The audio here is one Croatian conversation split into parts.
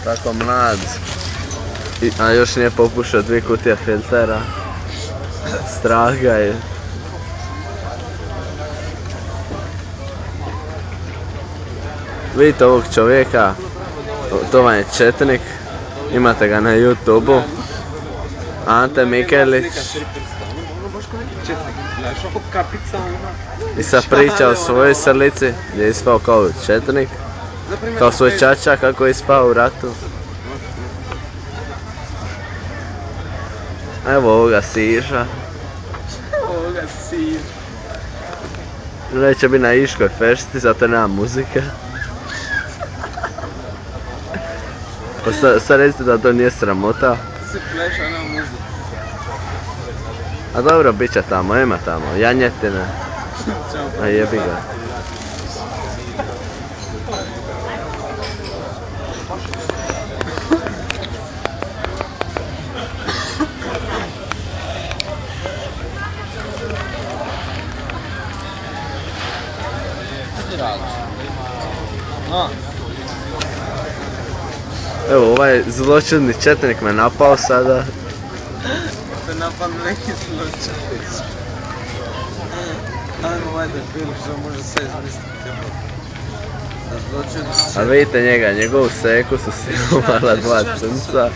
Tako mlad, a još nije popušao 2 kutije filtera. Strah ga je. Vidite ovog čovjeka, to vam je četnik, imate ga na YouTubeu. Ante Mikelić. I sad priča o svojoj srlici, gdje je ispao kao četnik. Kao svoj čača kako je ispao u ratu. Evo ovoga Siša. Neće biti na Iškoj fešti, zato nema muzike. Pa sad recite da to nije sramota. A dobro, bit će tamo, ima tamo, janjetine. A jebi ga. Evo, ovaj zločudni četnik me napao sada. Te napao neki zločudnici. Ajmo vajde film što može sve izmisliti. A vidite njega, njegovu seku su silovala 2 crnca.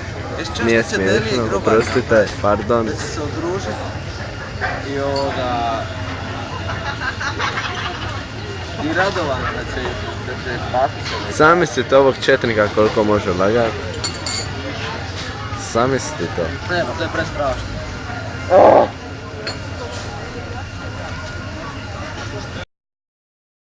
Nije smiješno, oprostite, pardon. Da će se odružiti i ovoga... I radovana da će patiti. Zamislite ovog četnika koliko može lagati. Zamislite to. Ne, to je prestrašno.